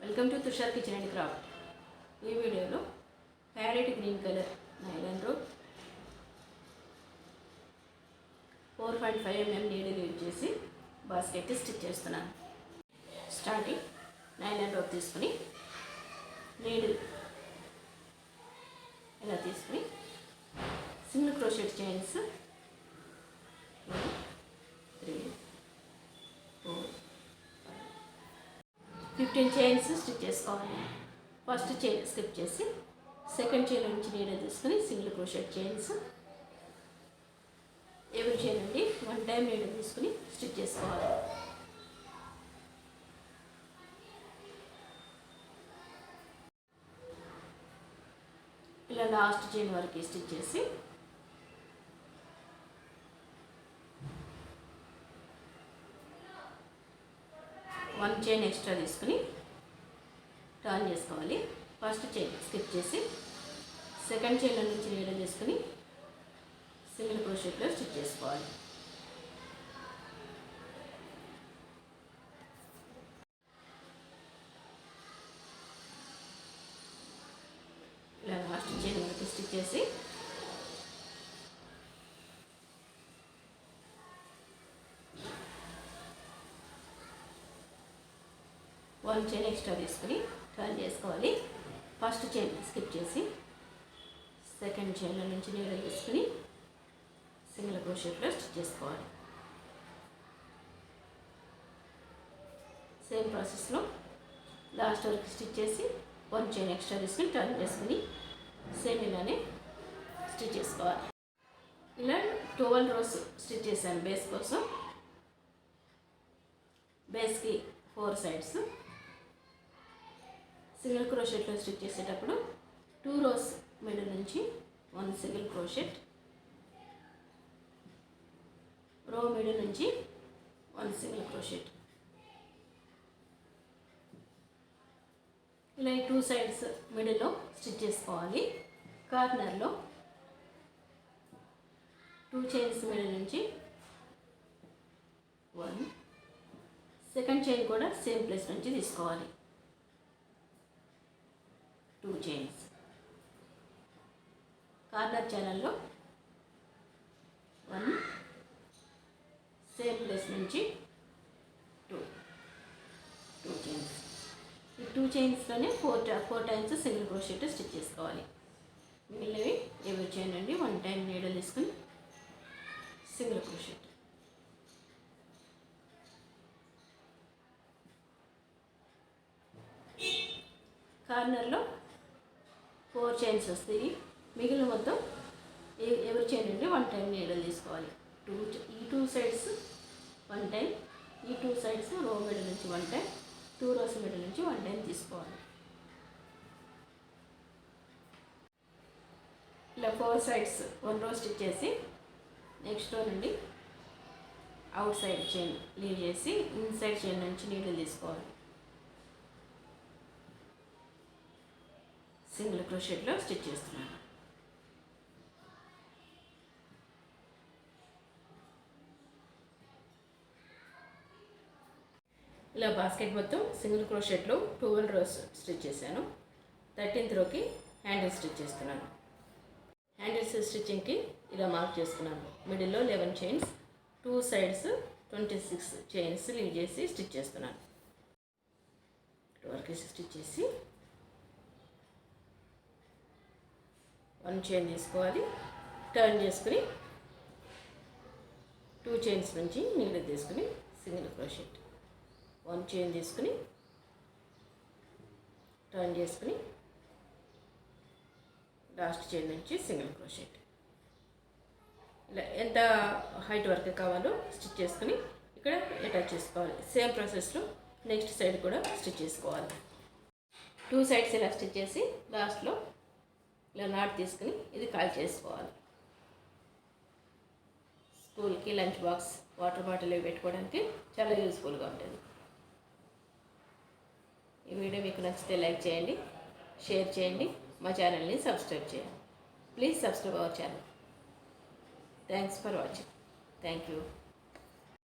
Welcome to Tushar kitchen and craft. ఈ వీడియోలో parrot green colour nylon rope 4.5 mm needle use చేసి basket stitch చేస్తున్నాను. Starting nylon rope తీసుకుని needle ఇలా తీసుకుని single crochet chains 15 chains stitch చేసుకోవాలి. ఫస్ట్ చైన్ స్కిప్ చేసి సెకండ్ చైన్ నుంచి నీడిల్ తీసుకుని సింగిల్ క్రోషెట్ చైన్స్ ఎవరి చైన్ నుండి 1 టైం నీడిల్ తీసుకుని స్టిచ్ చేసుకోవాలి. ఇలా లాస్ట్ చైన్ వరకు స్టిచ్ చేసి వన్ చైన్ ఎక్స్ట్రా తీసుకుని టర్న్ చేసుకోవాలి. ఫస్ట్ చైన్ స్కిప్ చేసి సెకండ్ చైన్ నుంచి నీడిల్ తీసుకుని సింగిల్ క్రోషెట్లో స్టిచ్ చేసుకోవాలి. ఇలా లాస్ట్ చైన్ వరకు స్టిచ్ చేసి వన్ చైన్ ఎక్స్ట్రా తీసుకుని టర్న్ చేసుకోవాలి. ఫస్ట్ చైన్ స్కిప్ చేసి సెకండ్ చైన్ నుంచి నీడిల్ తీసుకుని సింగిల్ క్రోషెట్లో స్టిచ్ చేసుకోవాలి. సేమ్ ప్రాసెస్లో లాస్ట్ వరకు స్టిచ్ చేసి వన్ చైన్ ఎక్స్ట్రా తీసుకుని టర్న్ చేసుకుని సేమ్ ఇలానే స్టిచ్ చేసుకోవాలి. ఇలా 12 rows స్టిచ్ చేశాను బేస్ కోసం. బేస్కి 4 sides సింగిల్ క్రోషెట్లో స్టిచ్ చేసేటప్పుడు 2 rows మిడిల్ నుంచి 1 సింగిల్ క్రోషెట్, రో మిడిల్ నుంచి 1 సింగిల్ క్రోషెట్. ఇలా 2 sides మిడిల్లో స్టిచ్ చేసుకోవాలి. కార్నర్లో 2 chains మిడిల్ నుంచి 1, సెకండ్ చైన్ కూడా సేమ్ ప్లేస్ నుంచి తీసుకోవాలి. 2 chains కార్నర్ ఛానల్లో 1, సేమ్ ప్లేస్ నుంచి 2 chains. ఈ 2 chainsలోనే 4 times సింగిల్ క్రోషెట్ స్టిచ్ చేసుకోవాలి. మిగిలినవి ఎవరి చైన్ నుండి 1 time నీడిల్ తీసుకుని సింగిల్ క్రోషెట్. కార్నర్లో 4 chains వస్తాయి. మిగిలిన మొత్తం ఎవరి చైన్ నుండి 1 time నీడిల్ తీసుకోవాలి. ఈ 2 sides 1 time, ఈ 2 sides రో మిడిల్ నుంచి 1 time, 2 rows మిడిల్ నుంచి 1 time తీసుకోవాలి. ఇలా 4 sides 1 row స్టిచ్ చేసి నెక్స్ట్ రో నుండి అవుట్ సైడ్ చైన్ లీవ్ చేసి ఇన్సైడ్ చైన్ నుంచి నీడిల్ తీసుకోవాలి. సింగిల్ క్రోషెట్లో స్టిచ్ చేస్తున్నాను. ఇలా బాస్కెట్ మొత్తం సింగిల్ క్రోషెట్లో 12 rows స్టిచ్ చేశాను. 13th rowకి హ్యాండిల్ స్టిచ్ చేస్తున్నాను. హ్యాండిల్స్ స్టిచ్చింగ్కి ఇలా మార్క్ చేసుకున్నాను. మిడిల్లో 11 chains, 2 sides 26 chains లీవ్ చేసి స్టిచ్ చేస్తున్నాను. వరకు స్టిచ్ చేసి 1 chain తీసుకోవాలి. టర్న్ చేసుకుని 2 chains నుంచి నీడిల్ తీసుకుని సింగిల్ క్రోషెట్, 1 chain తీసుకుని టర్న్ చేసుకుని లాస్ట్ చైన్ నుంచి సింగిల్ క్రోషెట్. ఇలా ఎంత హైట్ వరకు కావాలో స్టిచ్ చేసుకుని ఇక్కడ అటాచ్ చేసుకోవాలి. సేమ్ ప్రాసెస్లో నెక్స్ట్ సైడ్ కూడా స్టిచ్ చేసుకోవాలి. 2 sides ఇలా స్టిచ్ చేసి లాస్ట్లో ఇలా నాట్ తీసుకుని ఇది కాల్ చేసుకోవాలి. స్కూల్కి లంచ్ బాక్స్, వాటర్ బాటిల్ పెట్టుకోవడానికి చాలా యూస్ఫుల్గా ఉంటుంది. ఈ వీడియో మీకు నచ్చితే లైక్ చేయండి, షేర్ చేయండి, మా ఛానల్ని సబ్స్క్రైబ్ చేయండి. Please subscribe our channel. Thanks for watching. Thank you.